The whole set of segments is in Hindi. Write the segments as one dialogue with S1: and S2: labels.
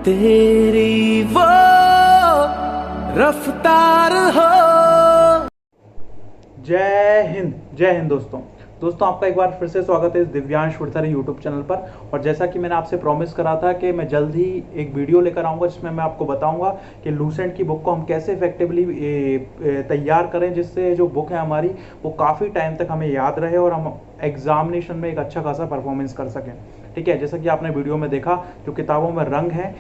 S1: तेरी वो रफ्तार हो।
S2: जय हिंद दोस्तों आपका एक बार फिर से स्वागत है इस दिव्यांश फुरसरी यूट्यूब चैनल पर। और जैसा कि मैंने आपसे प्रॉमिस करा था कि मैं जल्द ही एक वीडियो लेकर आऊंगा जिसमें मैं आपको बताऊंगा कि लूसेंट की बुक को हम कैसे इफेक्टिवली तैयार करें, जिससे जो बुक है हमारी वो काफ़ी टाइम तक हमें याद रहे और हम एग्जामिनेशन में एक अच्छा खासा परफॉर्मेंस कर सकें। ठीक है, जैसा कि आपने वीडियो में देखा, जो किताबों में रंग है,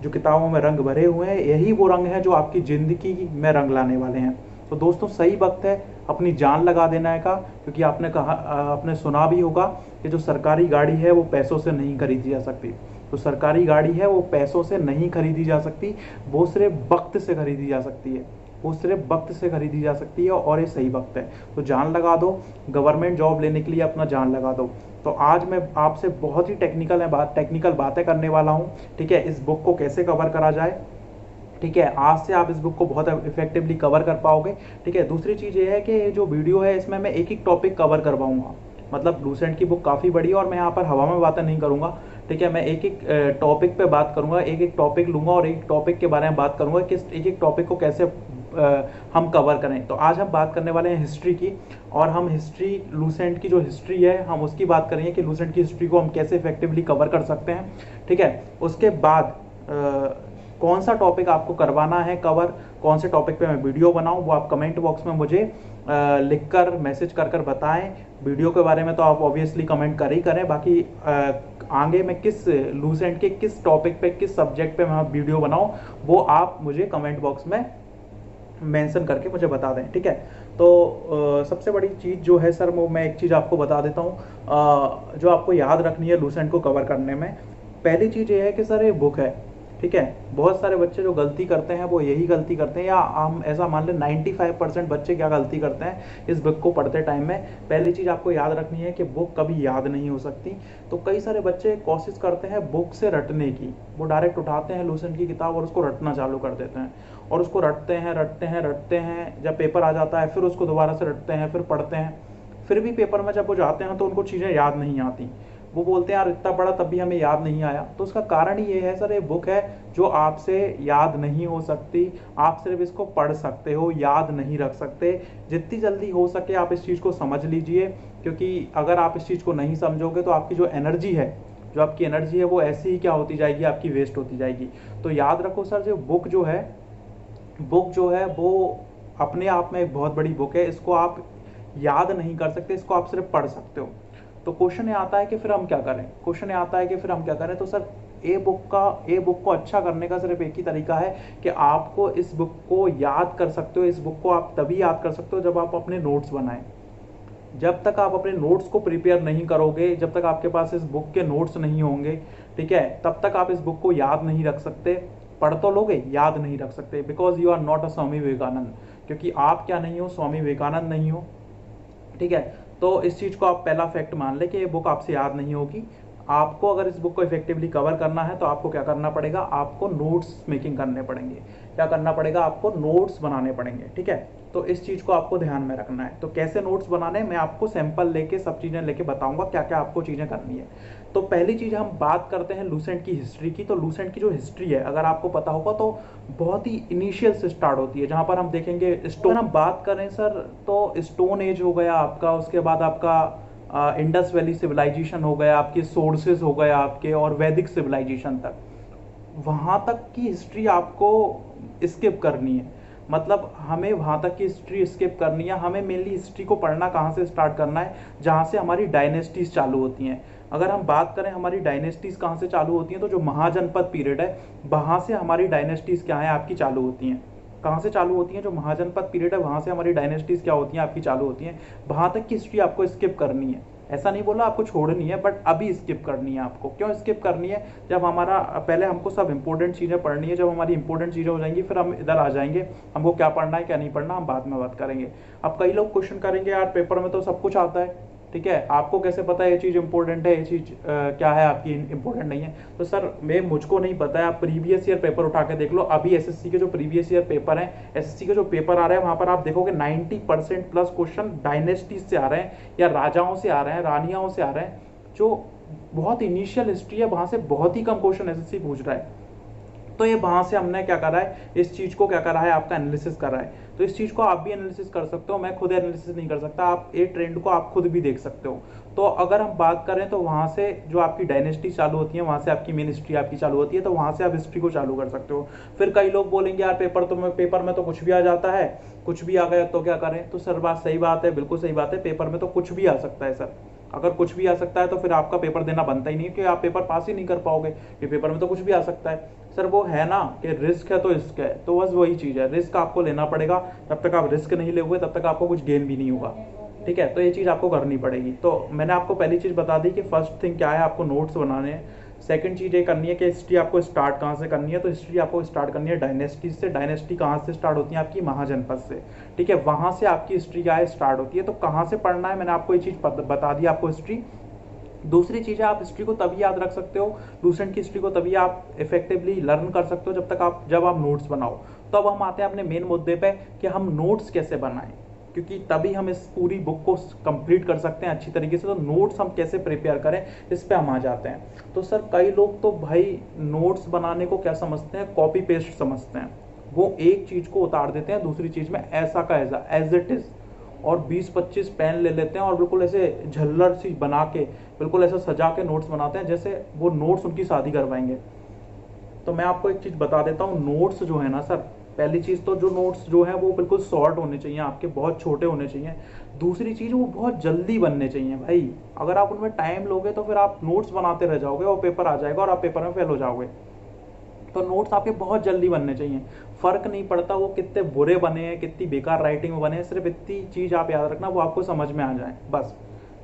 S2: जो किताबों में रंग भरे हुए हैं, यही वो रंग है जो आपकी ज़िंदगी में रंग लाने वाले हैं। तो दोस्तों सही वक्त है अपनी जान लगा देने का, क्योंकि आपने सुना भी होगा कि जो सरकारी गाड़ी है वो पैसों से नहीं खरीदी जा सकती। तो सरकारी गाड़ी है वो पैसों से नहीं खरीदी जा सकती, वो सिर्फ वक्त से खरीदी जा सकती है। वो सिर्फ वक्त से खरीदी जा सकती है और ये सही वक्त है। तो जान लगा दो, गवर्नमेंट जॉब लेने के लिए अपना जान लगा दो। तो आज मैं आपसे बहुत ही टेक्निकल बातें करने वाला हूँ। ठीक है, इस बुक को कैसे कवर करा जाए। ठीक है, आज से आप इस बुक को बहुत इफेक्टिवली कवर कर पाओगे। ठीक है, दूसरी चीज़ ये है कि जो वीडियो है इसमें मैं एक एक टॉपिक कवर करवाऊंगा। मतलब लूसेंट की बुक काफ़ी बड़ी है और मैं यहाँ पर हवा में बातें नहीं करूँगा। ठीक है, मैं एक एक टॉपिक पे बात करूँगा, एक एक टॉपिक लूँगा और एक टॉपिक के बारे में बात करूँगा कि एक एक टॉपिक को कैसे हम कवर करें। तो आज हम बात करने वाले हैं हिस्ट्री की, और हम हिस्ट्री, लूसेंट की जो हिस्ट्री है हम उसकी बात करेंगे कि लूसेंट की हिस्ट्री को हम कैसे इफेक्टिवली कवर कर सकते हैं। ठीक है, उसके बाद कौन सा टॉपिक आपको करवाना है कवर, कौन से टॉपिक पे मैं वीडियो बनाऊं, वो आप कमेंट बॉक्स में मुझे लिखकर मैसेज कर बताएं। वीडियो के बारे में तो आप ऑब्वियसली कमेंट कर ही करें, बाकी आगे मैं किस लूसेंट के किस टॉपिक पे, किस सब्जेक्ट पे मैं वीडियो बनाऊं, वो आप मुझे कमेंट बॉक्स में मेंशन करके मुझे बता दें। ठीक है, तो सबसे बड़ी चीज़ जो है सर, वो मैं एक चीज़ आपको बता देता हूँ जो आपको याद रखनी है लूसेंट को कवर करने में। पहली चीज़ ये है कि सर ये बुक है। ठीक है, बहुत सारे बच्चे जो गलती करते हैं वो यही गलती करते हैं, या हम ऐसा मान लें 95% बच्चे क्या गलती करते हैं इस बुक को पढ़ते टाइम में। पहली चीज़ आपको याद रखनी है कि बुक कभी याद नहीं हो सकती। तो कई सारे बच्चे कोशिश करते हैं बुक से रटने की, वो डायरेक्ट उठाते हैं लूसेंट की किताब और उसको रटना चालू कर देते हैं, और उसको रटते हैं, जब पेपर आ जाता है फिर उसको दोबारा से रटते हैं, फिर पढ़ते हैं, फिर भी पेपर में जब वो जाते हैं तो उनको चीज़ें याद नहीं आती। वो बोलते हैं यार इतना पढ़ा तब भी हमें याद नहीं आया। तो उसका कारण ये है सर, ये बुक है जो आपसे याद नहीं हो सकती। आप सिर्फ इसको पढ़ सकते हो, याद नहीं रख सकते। जितनी जल्दी हो सके आप इस चीज़ को समझ लीजिए, क्योंकि अगर आप इस चीज़ को नहीं समझोगे तो आपकी जो एनर्जी है, वो ऐसी ही क्या होती जाएगी, आपकी वेस्ट होती जाएगी। तो याद रखो सर, जो बुक जो है वो अपने आप में एक बहुत बड़ी बुक है। इसको आप याद नहीं कर सकते, इसको आप सिर्फ पढ़ सकते हो। तो क्वेश्चन ये आता है कि फिर हम क्या करें। तो सर ए बुक को अच्छा करने का सिर्फ एक ही तरीका है कि आपको इस बुक को याद कर सकते हो। इस बुक को आप तभी याद कर सकते हो जब आप अपने नोट्स बनाएं। जब तक आप अपने नोट्स को प्रिपेयर नहीं करोगे, जब तक आपके पास इस बुक के नोट्स नहीं होंगे, ठीक है, तब तक आप इस बुक को याद नहीं रख सकते। पढ़ तो लोगे, याद नहीं रख सकते, because you are not a Swami Vivekananda, क्योंकि आप क्या नहीं हो, स्वामी विवेकानंद नहीं हो। ठीक है, तो इस चीज़ को आप पहला फैक्ट मान ले कि ये बुक आपसे याद नहीं होगी। आपको अगर इस बुक को इफेक्टिवली कवर करना है तो आपको क्या करना पड़ेगा, आपको नोट्स मेकिंग करने पड़ेंगे। क्या करना पड़ेगा, आपको नोट्स बनाने पड़ेंगे। ठीक है, तो इस चीज़ को आपको ध्यान में रखना है। तो कैसे नोट्स बनाने, मैं आपको सैंपल लेके सब चीज़ें लेके बताऊंगा क्या क्या आपको चीज़ें करनी है। तो पहली चीज़ हम बात करते हैं लूसेंट की हिस्ट्री की। तो लूसेंट की जो हिस्ट्री है, अगर आपको पता होगा तो बहुत ही इनिशियल से स्टार्ट होती है, जहाँ पर हम देखेंगे स्टोन, हम बात करें सर तो स्टोन एज हो गया आपका, उसके बाद आपका इंडस वैली सिविलाइजेशन हो गया, आपके सोर्सेज हो गए आपके, और वैदिक सिविलाइजेशन तक, वहाँ तक की हिस्ट्री आपको स्किप करनी है। मतलब हमें वहाँ तक की हिस्ट्री स्किप करनी है। हमें मेनली हिस्ट्री को पढ़ना कहाँ से स्टार्ट करना है, जहाँ से हमारी डायनेस्टीज चालू होती हैं। अगर हम बात करें हमारी डायनेस्टीज कहाँ से चालू होती हैं, तो जो महाजनपद पीरियड है वहाँ से हमारी डायनेस्टीज क्या है, आपकी चालू होती हैं। कहाँ से चालू होती हैं, जो महाजनपद पीरियड है वहाँ से हमारी डायनेस्टीज क्या होती हैं, आपकी चालू होती हैं। वहाँ तक की हिस्ट्री आपको स्किप करनी है। ऐसा नहीं बोला आपको छोड़नी है, बट अभी स्किप करनी है आपको। क्यों स्किप करनी है, जब हमारा पहले हमको सब इंपॉर्टेंट चीज़ें पढ़नी है। जब हमारी इंपॉर्टेंट चीज़ें हो जाएंगी फिर हम इधर आ जाएंगे, हमको क्या पढ़ना है क्या नहीं पढ़ना हम बाद में बात करेंगे। अब कई लोग क्वेश्चन करेंगे यार पेपर में तो सब कुछ आता है, ठीक है, आपको कैसे पता है ये चीज़ इंपॉर्टेंट है, ये चीज़ क्या है आपकी इंपॉर्टेंट नहीं है। तो सर मुझको नहीं पता है, आप प्रीवियस ईयर पेपर उठा के देख लो। अभी एसएससी के जो प्रीवियस ईयर पेपर हैं, एसएससी के जो पेपर आ रहे हैं वहाँ पर आप देखोगे 90% प्लस क्वेश्चन डायनेस्टीज से आ रहे हैं, या राजाओं से आ रहे हैं, रानियाओं से आ रहे हैं, जो बहुत इनिशियल हिस्ट्री है, वहाँ से बहुत ही कम क्वेश्चन एसएससी पूछ रहा है। तो ये वहाँ से हमने क्या करा है, इस चीज़ को क्या करा है, आपका एनालिसिस करा है। तो इस चीज़ को आप भी एनालिसिस कर सकते हो, मैं खुद एनालिसिस नहीं कर सकता, आप ये ट्रेंड को आप खुद भी देख सकते हो। तो अगर हम बात करें तो वहाँ से जो आपकी डायनेस्टी चालू होती है, वहाँ से आपकी मेन हिस्ट्री आपकी चालू होती है, तो वहाँ से आप हिस्ट्री को चालू कर सकते हो। फिर कई लोग बोलेंगे यार पेपर में तो कुछ भी आ जाता है, कुछ भी आ गया तो क्या करें। तो सर बात सही बात है, बिल्कुल सही बात है, पेपर में तो कुछ भी आ सकता है सर। अगर कुछ भी आ सकता है तो फिर आपका पेपर देना बनता ही नहीं, कि आप पेपर पास ही नहीं कर पाओगे, कि पेपर में तो कुछ भी आ सकता है। सर वो है ना कि रिस्क है तो रिस्क है, तो बस वही चीज़ है, रिस्क आपको लेना पड़ेगा। जब तक आप रिस्क नहीं लोगे तब तक आपको कुछ गेन भी नहीं होगा, ठीक है। तो ये चीज़ आपको करनी पड़ेगी। तो मैंने आपको पहली चीज़ बता दी कि फर्स्ट थिंग क्या है, आपको नोट्स बनाने हैं। सेकंड चीज़ ये करनी है कि हिस्ट्री आपको स्टार्ट कहाँ से करनी है, तो हिस्ट्री आपको स्टार्ट करनी है डायनेस्टी से। डायनेस्टी कहाँ से स्टार्ट होती है, आपकी महाजनपद से, ठीक है। वहाँ से आपकी हिस्ट्री क्या है, स्टार्ट होती है। तो कहाँ से पढ़ना है, मैंने आपको ये चीज़ बता दी आपको हिस्ट्री। दूसरी चीज़ है, आप हिस्ट्री को तभी याद रख सकते हो, लूसेंट की हिस्ट्री को तभी आप इफेक्टिवली लर्न कर सकते हो जब आप नोट्स बनाओ। तो अब हम आते हैं अपने मेन मुद्दे पे कि हम नोट्स कैसे बनाएं, क्योंकि तभी हम इस पूरी बुक को कंप्लीट कर सकते हैं अच्छी तरीके से। तो नोट्स हम कैसे प्रिपेयर करें, इस पे हम आ जाते हैं। तो सर कई लोग तो भाई नोट्स बनाने को क्या समझते हैं, कॉपी पेस्ट समझते हैं। वो एक चीज़ को उतार देते हैं दूसरी चीज़ में, ऐसा का ऐसा एज इट इज़, और 20-25 पेन ले लेते हैं और बिल्कुल ऐसे झल्लर सी बना के, बिल्कुल ऐसा सजा के नोट्स बनाते हैं जैसे वो नोट्स उनकी शादी करवाएंगे। तो मैं आपको एक चीज़ बता देता हूँ, नोट्स जो है ना सर, पहली चीज़ तो जो नोट्स जो है वो बिल्कुल शॉर्ट होने चाहिए, आपके बहुत छोटे होने चाहिए। दूसरी चीज़ वो बहुत जल्दी बनने चाहिए भाई। अगर आप उनमें टाइम लोगे तो फिर आप नोट्स बनाते रह जाओगे और पेपर आ जाएगा और आप पेपर में फेल हो जाओगे। तो नोट्स आपके बहुत जल्दी बनने चाहिए। फर्क नहीं पड़ता वो कितने बुरे बने हैं, कितनी बेकार राइटिंग में बने हैं, सिर्फ इतनी चीज़ आप याद रखना, वो आपको समझ में आ जाए बस।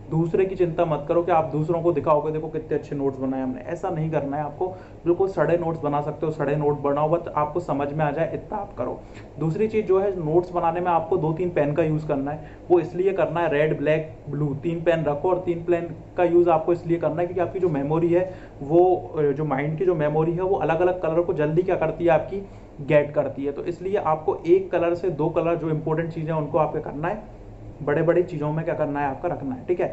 S2: दूसरे की चिंता मत करो कि आप दूसरों को दिखाओगे देखो कितने अच्छे नोट्स बनाए हमने, ऐसा नहीं करना है आपको। बिल्कुल सड़े नोट्स बना सकते हो, सड़े नोट बनाओ, बस आपको समझ में आ जाए इतना आप करो। दूसरी चीज़ जो है, नोट्स बनाने में आपको 2-3 पेन का यूज़ करना है। वो इसलिए करना है, रेड ब्लैक ब्लू 3 पेन रखो, और 3 पेन का यूज़ आपको इसलिए करना है क्योंकि आपकी जो मेमोरी है, वो जो माइंड की जो मेमोरी है, वो अलग अलग कलर को जल्दी क्या करती है, आपकी गेट करती है। तो इसलिए आपको एक कलर से 2 कलर जो इंपॉर्टेंट चीज़ें उनको आपको करना है, बड़े बड़े चीज़ों में क्या करना है, आपका रखना है, ठीक है।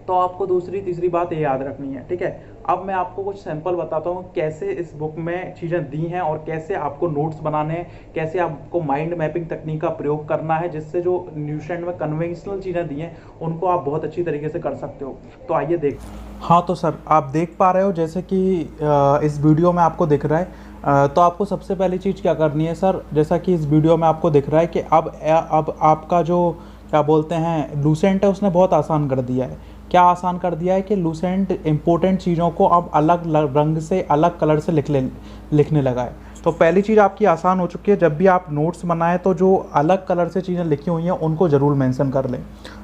S2: तो आपको दूसरी तीसरी बात ये याद रखनी है, ठीक है। अब मैं आपको कुछ सैंपल बताता हूँ कैसे इस बुक में चीज़ें दी हैं और कैसे आपको नोट्स बनाने हैं, कैसे आपको माइंड मैपिंग तकनीक का प्रयोग करना है, जिससे जो न्यूशेंट में कन्वेंशनल चीज़ें दी हैं उनको आप बहुत अच्छी तरीके से कर सकते हो। तो आइए देख। हाँ तो सर आप देख पा रहे हो जैसे कि इस वीडियो में आपको दिख रहा है। तो आपको सबसे पहली चीज़ क्या करनी है सर, जैसा कि इस वीडियो में आपको दिख रहा है कि अब आपका जो क्या बोलते हैं लूसेंट है, उसने बहुत आसान कर दिया है। क्या आसान कर दिया है कि लूसेंट इंपॉर्टेंट चीज़ों को अब अलग रंग से, अलग कलर से लिखने लगा है। तो पहली चीज़ आपकी आसान हो चुकी है, जब भी आप नोट्स बनाएं तो जो अलग कलर से चीज़ें लिखी हुई हैं उनको ज़रूर मेंशन कर लें।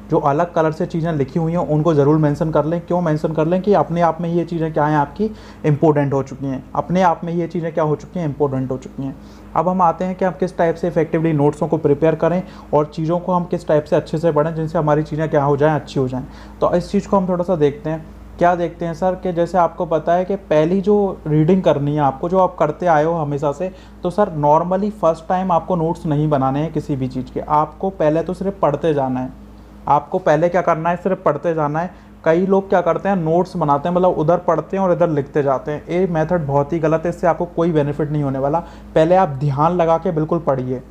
S2: जो अलग कलर से चीज़ें लिखी हुई हैं उनको ज़रूर मेंशन कर लें। क्यों मेंशन कर लें, कि अपने आप में ये चीज़ें क्या हैं, आपकी इंपॉर्टेंट हो चुकी हैं। अपने आप में ये चीज़ें क्या हो चुकी हैं, इंपॉर्टेंट हो चुकी हैं। अब हम आते हैं कि हम किस टाइप से इफेक्टिवली नोट्सों को प्रिपेयर करें और चीज़ों को हम किस टाइप से अच्छे से पढ़ें जिनसे हमारी चीज़ें क्या हो जाएँ, अच्छी हो जाएँ। तो इस चीज़ को हम थोड़ा सा देखते हैं। क्या देखते हैं सर, कि जैसे आपको पता है कि पहली जो रीडिंग करनी है आपको, जो आप करते आए हो हमेशा से, तो सर नॉर्मली फर्स्ट टाइम आपको नोट्स नहीं बनाने हैं किसी भी चीज़ के। आपको पहले तो सिर्फ पढ़ते जाना है। आपको पहले क्या करना है, सिर्फ पढ़ते जाना है। कई लोग क्या करते हैं, नोट्स बनाते हैं, मतलब उधर पढ़ते हैं और इधर लिखते जाते हैं। ये मेथड बहुत ही गलत है, इससे आपको कोई बेनिफिट नहीं होने वाला। पहले आप ध्यान लगा के बिल्कुल पढ़िए।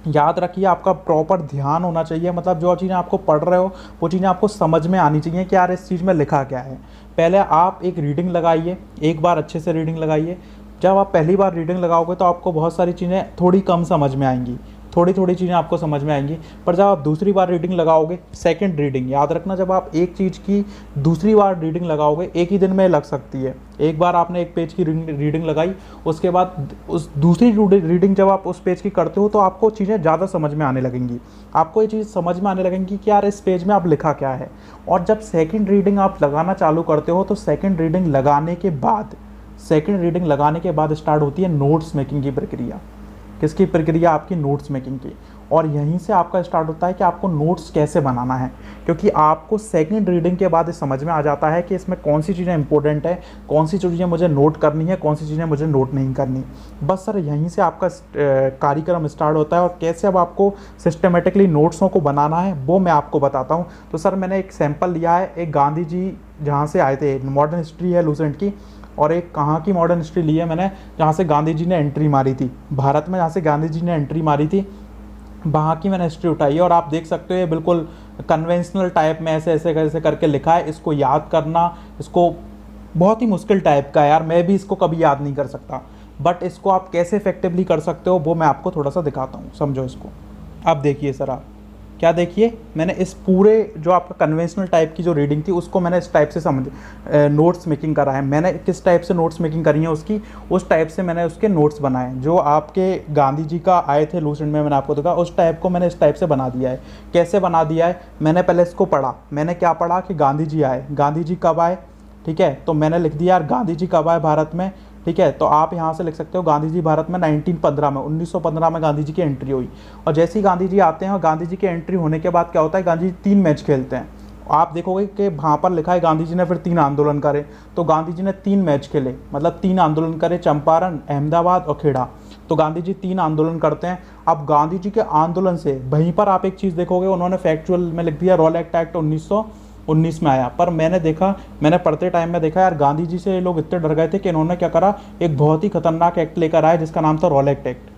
S2: याद रखिए, आपका प्रॉपर ध्यान होना चाहिए, मतलब जो चीज़ें आपको पढ़ रहे हो वो चीज़ें आपको समझ में आनी चाहिए कि यार इस चीज़ में लिखा क्या है। पहले आप एक रीडिंग लगाइए, एक बार अच्छे से रीडिंग लगाइए। जब आप पहली बार रीडिंग लगाओगे तो आपको बहुत सारी चीज़ें थोड़ी कम समझ में आएंगी, थोड़ी थोड़ी चीज़ें आपको समझ में आएंगी। पर जब आप दूसरी बार रीडिंग लगाओगे, सेकंड रीडिंग, याद रखना, जब आप एक चीज़ की दूसरी बार रीडिंग लगाओगे, एक ही दिन में लग सकती है। एक बार आपने एक पेज की रीडिंग लगाई, उसके बाद उस दूसरी रीडिंग जब आप उस पेज की करते हो तो आपको चीज़ें ज़्यादा समझ में आने लगेंगी। आपको ये चीज़ समझ में आने लगेंगी कि यार इस पेज में आप लिखा क्या है। और जब सेकेंड रीडिंग आप लगाना चालू करते हो तो सेकेंड रीडिंग लगाने के बाद स्टार्ट होती है नोट्स मेकिंग की प्रक्रिया। किसकी प्रक्रिया, आपकी नोट्स मेकिंग की। और यहीं से आपका स्टार्ट होता है कि आपको नोट्स कैसे बनाना है, क्योंकि आपको सेकंड रीडिंग के बाद समझ में आ जाता है कि इसमें कौन सी चीज़ें इंपॉर्टेंट है, कौन सी चीज़ें मुझे नोट करनी है, कौन सी चीज़ें मुझे नोट नहीं करनी। बस सर यहीं से आपका कार्यक्रम स्टार्ट होता है। और कैसे अब आपको सिस्टमेटिकली नोट्सों को बनाना है वो मैं आपको बताता हूँ। तो सर मैंने एक सैम्पल लिया है, एक गांधी जी जहाँ से आए थे, मॉडर्न हिस्ट्री है लूसेंट की, और एक कहाँ की मॉडर्न हिस्ट्री ली है मैंने, जहाँ से गांधी जी ने एंट्री मारी थी भारत में, जहाँ से गांधी जी ने एंट्री मारी थी वहाँ की मैंने हिस्ट्री उठाई है। और आप देख सकते हो ये बिल्कुल कन्वेंशनल टाइप में ऐसे ऐसे ऐसे करके लिखा है। इसको याद करना, इसको बहुत ही मुश्किल टाइप का है यार, मैं भी इसको कभी याद नहीं कर सकता, बट इसको आप कैसे इफेक्टिवली कर सकते हो वो मैं आपको थोड़ा सा दिखाता हूँ, समझो इसको। अब देखिए सर, आप क्या देखिए, मैंने इस पूरे जो आपका कन्वेंशनल टाइप की जो रीडिंग थी उसको मैंने इस टाइप से समझ नोट्स मेकिंग करा है। मैंने किस टाइप से नोट्स मेकिंग करी है उसकी, उस टाइप से मैंने उसके नोट्स बनाए जो आपके गांधी जी का आए थे लूसेंट में, मैंने आपको देखा उस टाइप को मैंने इस टाइप से बना दिया है। कैसे बना दिया है, मैंने पहले इसको पढ़ा, मैंने क्या पढ़ा कि गांधी जी आए, गांधी जी कब आए, ठीक है, तो मैंने लिख दिया यार गांधी जी कब आए भारत में, ठीक है, तो आप यहाँ से लिख सकते हो गांधी जी भारत में 1915 में, 1915 में गांधी जी की एंट्री हुई। और जैसे ही गांधी जी आते हैं और गांधी जी की एंट्री होने के बाद क्या होता है, गांधी जी 3 मैच खेलते हैं। आप देखोगे कि वहाँ पर लिखा है गांधी जी ने फिर 3 आंदोलन करे, तो गांधी जी ने 3 मैच खेले, मतलब 3 आंदोलन करे, चंपारण, अहमदाबाद और खेड़ा। तो गांधी जी 3 आंदोलन करते हैं। अब गांधी जी के आंदोलन से वहीं पर आप एक चीज़ देखोगे, उन्होंने फैक्चुअल में लिख दिया रॉलेट एक्ट 1919 में आया, पर मैंने देखा, मैंने पढ़ते टाइम में देखा यार गांधी जी से लोग इतने डर गए थे कि इन्होंने क्या करा, एक बहुत ही खतरनाक एक्ट लेकर आए जिसका नाम था रॉलेट एक्ट,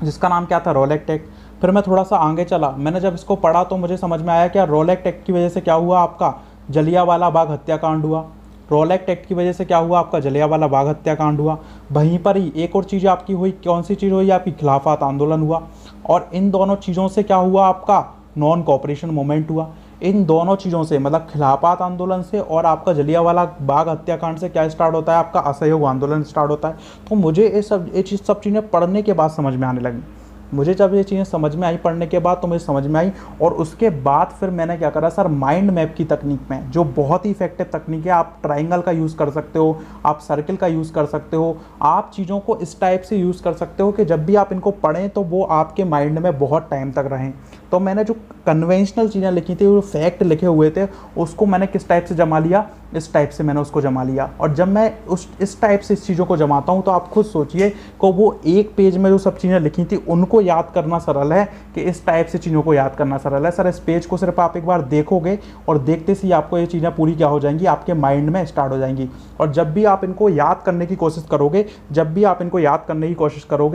S2: जिसका नाम क्या था, रॉलेट एक्ट। फिर मैं थोड़ा सा आगे चला, मैंने जब इसको पढ़ा तो मुझे समझ में आया कि रॉलेट एक्ट की वजह से क्या हुआ, आपका जलियांवाला बाग हत्याकांड हुआ। रॉलेट एक्ट की वजह से क्या हुआ, आपका जलियांवाला बाग हत्याकांड हुआ। वहीं पर ही एक और चीज़ आपकी हुई, कौन सी चीज़ हुई, आपकी खिलाफत आंदोलन हुआ। और इन दोनों चीज़ों से क्या हुआ, आपका नॉन कोऑपरेशन मूवमेंट हुआ। इन दोनों चीज़ों से, मतलब खिलाफत आंदोलन से और आपका जलियांवाला बाग हत्याकांड से क्या स्टार्ट होता है, आपका असहयोग आंदोलन स्टार्ट होता है। तो मुझे ये सब चीज़ें पढ़ने के बाद समझ में आने लगी। मुझे जब ये चीज़ें समझ में आई पढ़ने के बाद, तो मुझे समझ में आई। और उसके बाद फिर मैंने क्या करा सर, माइंड मैप की तकनीक में, जो बहुत ही इफेक्टिव तकनीक है, आप ट्राइंगल का यूज़ कर सकते हो, आप सर्किल का यूज़ कर सकते हो, आप चीज़ों को इस टाइप से यूज़ कर सकते हो कि जब भी आप इनको पढ़ें तो वो आपके माइंड में बहुत टाइम तक रहें। तो मैंने जो कन्वेंशनल चीज़ें लिखी थी, जो फैक्ट लिखे हुए थे, उसको मैंने किस टाइप से जमा लिया, इस टाइप से मैंने उसको जमा लिया। और जब मैं इस टाइप से इस चीज़ों को जमाता हूँ तो आप खुद सोचिए कि वो एक पेज में जो सब चीज़ें लिखी थी उनको याद करना सरल है कि इस टाइप से चीज़ों को याद करना सरल है। सर इस पेज को सिर्फ आप एक बार देखोगे और देखते से ही आपको ये चीज़ें पूरी क्या हो जाएंगी, आपके माइंड में स्टार्ट हो जाएंगी। और जब भी आप इनको याद करने की कोशिश करोगे,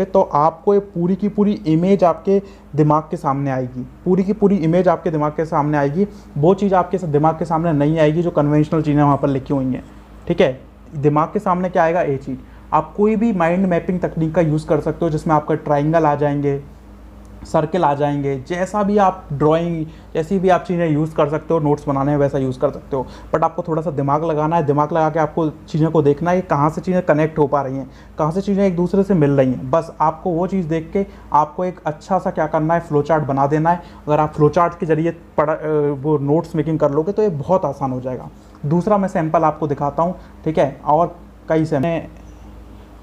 S2: तो आपको ये पूरी की पूरी इमेज आपके दिमाग के सामने आएगी, पूरी की पूरी इमेज आपके दिमाग के सामने आएगी। वो चीज़ आपके दिमाग के सामने नहीं आएगी जो कन्वेंशनल चीज़ें वहाँ पर लिखी हुई हैं, ठीक है। दिमाग के सामने क्या आएगा, ये चीज़। आप कोई भी माइंड मैपिंग तकनीक का यूज़ कर सकते हो जिसमें आपका ट्राइंगल आ जाएंगे, सर्किल आ जाएंगे, जैसा भी आप ड्राइंग, जैसी भी आप चीज़ें यूज़ कर सकते हो, नोट्स बनाने में वैसा यूज़ कर सकते हो। बट आपको थोड़ा सा दिमाग लगाना है, दिमाग लगा के आपको चीज़ों को देखना है कि कहाँ से चीज़ें कनेक्ट हो पा रही हैं, कहाँ से चीज़ें एक दूसरे से मिल रही हैं। बस आपको वो चीज़ देख के आपको एक अच्छा सा क्या करना है, फ्लो चार्ट बना देना है। अगर आप फ्लो चार्ट के जरिए वो नोट्स मेकिंग कर लोगे तो ये बहुत आसान हो जाएगा। दूसरा मैं सैंपल आपको दिखाता हूँ, ठीक है, और कई से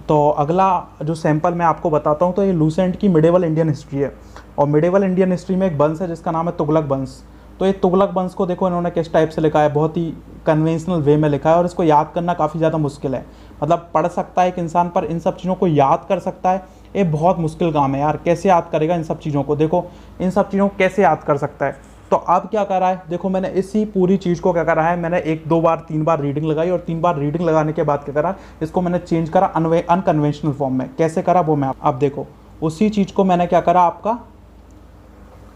S2: तो अगला जो सैंपल मैं आपको बताता हूँ तो ये लूसेंट की मिडेवल इंडियन हिस्ट्री है। और मिडेवल इंडियन हिस्ट्री में एक वंश है जिसका नाम है तुगलक वंश। तो ये तुगलक वंश को देखो इन्होंने किस टाइप से लिखा है, बहुत ही कन्वेंशनल वे में लिखा है। और इसको याद करना काफ़ी ज़्यादा मुश्किल है, मतलब पढ़ सकता है एक इंसान पर इन सब चीज़ों को याद कर सकता है, ये बहुत मुश्किल काम है यार। कैसे याद करेगा इन सब चीज़ों को, देखो इन सब चीज़ों को कैसे याद कर सकता है। तो अब क्या करा है, देखो मैंने इसी पूरी चीज़ को क्या करा है, मैंने 1 2 बार 3 बार रीडिंग लगाई और 3 बार रीडिंग लगाने के बाद क्या करा, इसको मैंने चेंज करा अनकन्वेंशनल फॉर्म में। कैसे करा वो मैं आप देखो, उसी चीज़ को मैंने क्या करा, आपका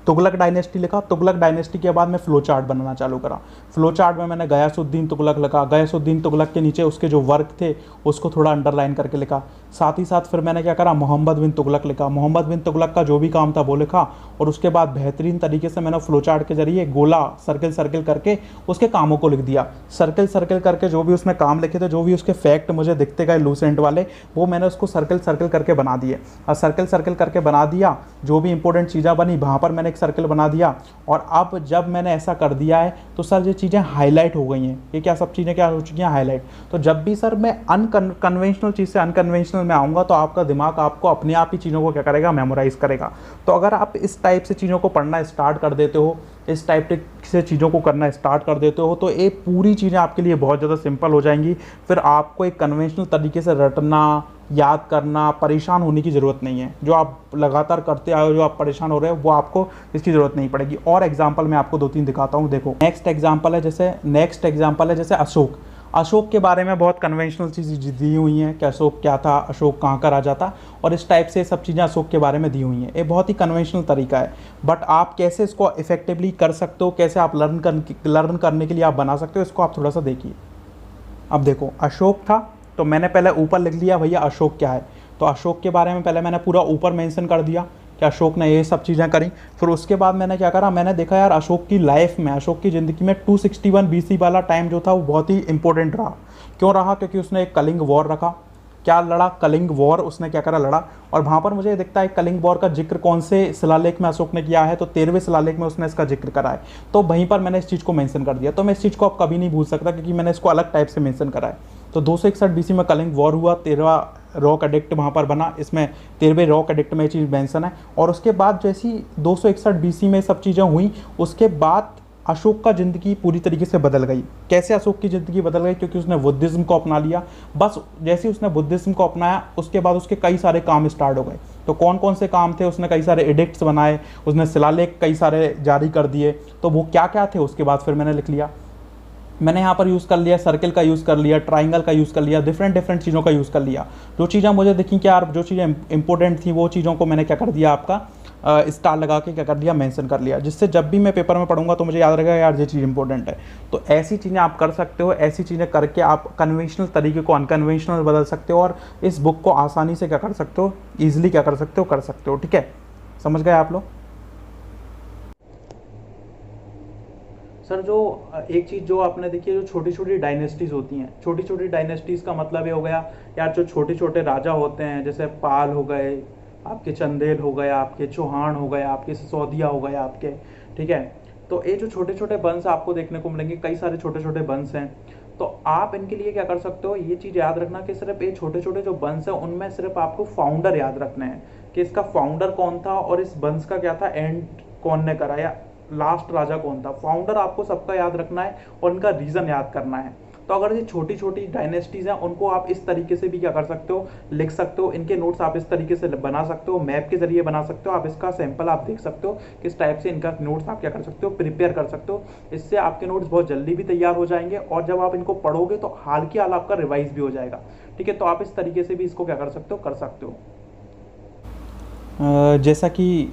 S2: तुगलक डायनेस्टी लिखा। तुगलक डायनेस्टी के बाद मैं फ्लो चार्ट बनाना चालू करा। फ्लो चार्ट में मैंने गयासुद्दीन तुगलक लिखा, गयासुद्दीन तुगलक के नीचे उसके जो वर्क थे उसको थोड़ा अंडरलाइन करके लिखा। साथ ही साथ फिर मैंने क्या करा, मोहम्मद बिन तुगलक लिखा। मोहम्मद बिन तुगलक का जो भी काम था वो लिखा। और उसके बाद बेहतरीन तरीके से मैंने फ्लो चार्ट के जरिए गोला सर्किल करके उसके कामों को लिख दिया। सर्किल करके जो भी उसमें काम लिखे थे, जो भी उसके फैक्ट मुझे दिखते गए लूसेंट वाले, वो मैंने उसको सर्किल करके बना दिए। और सर्किल करके बना दिया, जो भी इंपॉर्टेंट चीज़ें बनी वहाँ पर मैंने सर्किल बना दिया। और अब जब मैंने ऐसा कर दिया है तो सर ये चीज़ें हाईलाइट हो गई हैं। ये क्या सब चीज़ें क्या हो चुकी हैं, हाईलाइट। तो जब भी सर मैं कन्वेंशनल चीज़ से अनकन्वेंशनल में आऊँगा तो आपका दिमाग आपको अपने आप ही चीज़ों को क्या करेगा, मेमोराइज करेगा। तो अगर आप इस टाइप से चीज़ों को पढ़ना स्टार्ट कर देते हो, इस टाइप से चीज़ों को करना स्टार्ट कर देते हो, तो ये पूरी चीज़ें आपके लिए बहुत ज़्यादा सिंपल हो जाएंगी। फिर आपको एक कन्वेंशनल तरीके से रटना, याद करना, परेशान होने की ज़रूरत नहीं है। जो आप लगातार करते आए हो, जो आप परेशान हो रहे हो, वो आपको इसकी ज़रूरत नहीं पड़ेगी। और एग्जांपल मैं आपको 2-3 दिखाता हूँ। देखो नेक्स्ट एग्जांपल है जैसे अशोक। अशोक के बारे में बहुत कन्वेंशनल चीज़ें दी हुई हैं कि अशोक क्या था, अशोक कहाँ का राजा था, और इस टाइप से सब चीज़ें अशोक के बारे में दी हुई हैं। ये बहुत ही कन्वेंशनल तरीका है, बट आप कैसे इसको इफेक्टिवली कर सकते हो, कैसे आप लर्न करने के लिए आप बना सकते हो, इसको आप थोड़ा सा देखिए। अब देखो, अशोक था तो मैंने पहले ऊपर लिख लिया भैया अशोक क्या है, तो अशोक के बारे में पहले मैंने पूरा ऊपर मेंशन कर दिया कि अशोक ने ये सब चीज़ें करी। फिर उसके बाद मैंने क्या करा, मैंने देखा यार अशोक की लाइफ में, अशोक की ज़िंदगी में 261 बीसी वाला टाइम जो था वो बहुत ही इंपॉर्टेंट रहा। क्यों रहा? क्योंकि उसने एक कलिंग वॉर रखा। क्या लड़ा? कलिंग वॉर उसने क्या करा, लड़ा। और वहाँ पर मुझे दिखता है कलिंग वॉर का जिक्र कौन से शिलालेख में अशोक ने किया है, तो 13वें शिलालेख में उसने इसका जिक्र करा है। तो वहीं पर मैंने इस चीज़ को मेंशन कर दिया। तो मैं इस चीज़ को अब कभी नहीं भूल सकता क्योंकि मैंने इसको अलग टाइप से मेंशन करा है। तो 261 बीसी में कलिंग वॉर हुआ, 13वां रॉक एडिक्ट वहाँ पर बना, इसमें 13वें रॉक एडिक्ट में ये चीज़ मेंशन है। और उसके बाद जैसी 261 बीसी में सब चीज़ें हुई, उसके बाद अशोक का ज़िंदगी पूरी तरीके से बदल गई। कैसे अशोक की ज़िंदगी बदल गई? क्योंकि उसने बुद्धिज़्म को अपना लिया। बस जैसे उसने बुद्धिज़्म को अपनाया, उसके बाद उसके कई सारे काम स्टार्ट हो गए। तो कौन कौन से काम थे? उसने कई सारे एडिक्ट्स बनाए, उसने शिलालेख कई सारे जारी कर दिए। तो वो क्या क्या थे उसके बाद फिर मैंने लिख लिया। मैंने यहाँ पर यूज़ कर लिया सर्कल का यूज़ कर लिया, ट्राइंगल का यूज़ कर लिया, डिफरेंट चीज़ों का यूज़ कर लिया। जो चीज़ें मुझे दिखी कि यार जो चीज़ें इंपॉर्टेंट थी वो चीज़ों को मैंने क्या कर दिया, आपका स्टार लगा के क्या कर दिया, मेंशन कर लिया, जिससे जब भी मैं पेपर में पढ़ूंगा तो मुझे याद रहेगा यार ये चीज़ इंपॉर्टेंट है। तो ऐसी चीज़ें आप कर सकते हो, ऐसी चीज़ें करके आप कन्वेंशनल तरीके को अनकन्वेंशनल बदल सकते हो और इस बुक को आसानी से क्या कर सकते हो, ईजिली क्या कर सकते हो। ठीक है, समझ गए आप लोग? सर जो एक चीज़ जो आपने देखी है, जो छोटी छोटी डायनेस्टीज होती हैं, छोटी छोटी डायनेस्टीज का मतलब ये हो गया यार, जो छोटे छोटे राजा होते हैं, जैसे पाल हो गए, आपके चंदेल हो गए, आपके चौहान हो गए, आपके सिसोदिया हो गए आपके, ठीक है। तो ये जो छोटे छोटे वंश आपको देखने को मिलेंगे, कई सारे छोटे छोटे वंश हैं। तो आप इनके लिए क्या कर सकते हो, ये चीज़ याद रखना कि सिर्फ ये छोटे छोटे जो वंश हैं उनमें सिर्फ आपको फाउंडर याद रखने हैं कि इसका फाउंडर कौन था और इस वंश का क्या था, एंड कौन ने कराया, लास्ट राजा कौन था। फाउंडर आपको सबका याद रखना है और इनका रीजन याद करना है। तो अगर ये छोटी छोटी डायनेस्टीज हैं उनको आप इस तरीके से भी क्या कर सकते हो, लिख सकते हो। इनके नोट्स आप इस तरीके से बना सकते हो, मैप के जरिए बना सकते हो। आप इसका सैंपल आप देख सकते हो किस टाइप से इनका नोट्स आप क्या कर सकते हो, प्रिपेयर कर सकते हो। इससे आपके नोट्स बहुत जल्दी भी तैयार हो जाएंगे और जब आप इनको पढ़ोगे तो हाल की हाल आपका रिवाइज भी हो जाएगा। ठीक है, तो आप इस तरीके से भी इसको क्या कर सकते हो, कर सकते हो। जैसा कि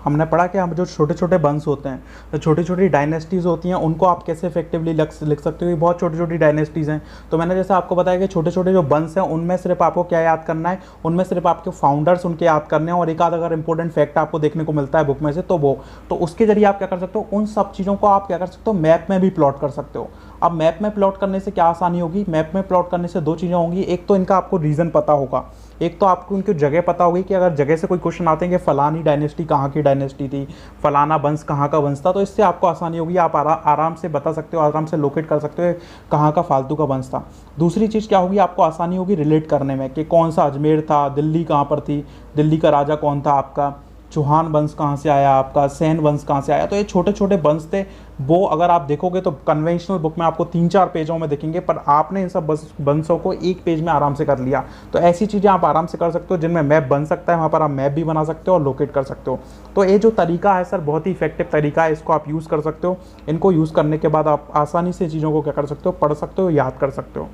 S2: हमने पढ़ा कि हम जो छोटे छोटे वंश होते हैं, तो छोटी छोटी डायनेस्टीज़ होती हैं, उनको आप कैसे इफेक्टिवली लिख सकते हो। ये बहुत छोटी छोटी डायनेस्टीज़ हैं। तो मैंने जैसे आपको बताया कि छोटे छोटे जो वंश हैं उनमें सिर्फ आपको क्या याद करना है, उनमें सिर्फ आपके फाउंडर्स उनके याद करने हैं और एक आध अगर इंपॉर्टेंट फैक्ट आपको देखने को मिलता है बुक में से तो वो, तो उसके जरिए आप क्या कर सकते हो, उन सब चीज़ों को आप क्या कर सकते हो, मैप में भी प्लॉट कर सकते हो। अब मैप में प्लॉट करने से क्या आसानी होगी, मैप में प्लॉट करने से दो चीज़ें होंगी। एक तो इनका आपको रीज़न पता होगा, एक तो आपको इनकी जगह पता होगी कि अगर जगह से कोई क्वेश्चन आते हैं कि फलानी डायनेस्टी कहाँ की डायनेस्टी थी, फलाना वंश कहाँ का वंश था, तो इससे आपको आसानी होगी, आप आराम से बता सकते हो, आराम से लोकेट कर सकते हो कहाँ का फालतू का वंश था। दूसरी चीज़ क्या होगी, आपको आसानी होगी रिलेट करने में कि कौन सा अजमेर था, दिल्ली कहाँ पर थी, दिल्ली का राजा कौन था आपका, चौहान वंश कहाँ से आया आपका, सेन वंश कहाँ से आया। तो ये छोटे छोटे वंश थे, वो अगर आप देखोगे तो कन्वेंशनल बुक में आपको 3-4 पेजों में दिखेंगे, पर आपने इन सब वंशों को एक पेज में आराम से कर लिया। तो ऐसी चीज़ें आप आराम से कर सकते हो जिनमें मैप बन सकता है, वहाँ पर आप मैप भी बना सकते हो और लोकेट कर सकते हो। तो ये जो तरीका है सर, बहुत ही इफेक्टिव तरीका है, इसको आप यूज़ कर सकते हो। इनको यूज़ करने के बाद आप आसानी से चीज़ों को क्या कर सकते हो, पढ़ सकते हो, याद कर सकते हो।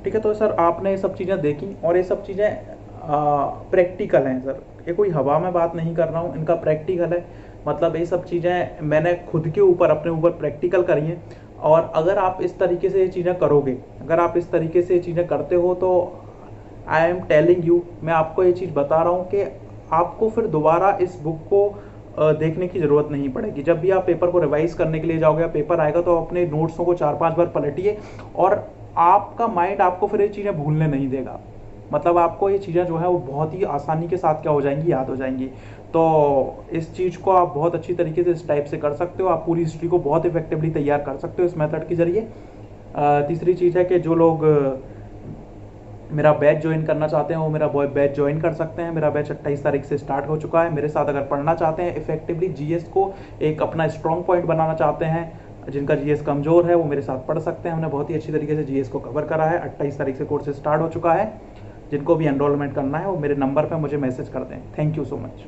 S2: ठीक है, तो सर आपने ये सब चीज़ें देखी और ये सब चीज़ें प्रैक्टिकल हैं सर, ये कोई हवा में बात नहीं कर रहा हूँ, इनका प्रैक्टिकल है। मतलब ये सब चीज़ें मैंने खुद के ऊपर, अपने ऊपर प्रैक्टिकल करी हैं। और अगर आप इस तरीके से ये चीज़ें करोगे, अगर आप इस तरीके से ये चीज़ें करते हो तो आई एम टेलिंग यू, मैं आपको ये चीज़ बता रहा हूँ कि आपको फिर दोबारा इस बुक को देखने की ज़रूरत नहीं पड़ेगी। जब भी आप पेपर को रिवाइज करने के लिए जाओगे या पेपर आएगा तो अपने नोट्सों को 4-5 बार पलटिए और आपका माइंड आपको फिर ये चीज़ें भूलने नहीं देगा। मतलब आपको ये चीज़ें जो है वो बहुत ही आसानी के साथ क्या हो जाएंगी, याद हो जाएंगी। तो इस चीज़ को आप बहुत अच्छी तरीके से इस टाइप से कर सकते हो, आप पूरी हिस्ट्री को बहुत इफेक्टिवली तैयार कर सकते हो इस मेथड के जरिए। तीसरी चीज़ है कि जो लोग मेरा बैच ज्वाइन करना चाहते हैं वो मेरा बैच ज्वाइन कर सकते हैं। मेरा बैच 28 तारीख से स्टार्ट हो चुका है। मेरे साथ अगर पढ़ना चाहते हैं इफेक्टिवली, जीएस को एक अपना स्ट्रॉन्ग पॉइंट बनाना चाहते हैं, जिनका जीएस कमजोर है वो मेरे साथ पढ़ सकते हैं। हमने बहुत ही अच्छी तरीके से जीएस को कवर करा है। 28 तारीख से कोर्स स्टार्ट हो चुका है। जिनको भी एनरोलमेंट करना है वो मेरे नंबर पर मुझे मैसेज कर दें। Thank you so much.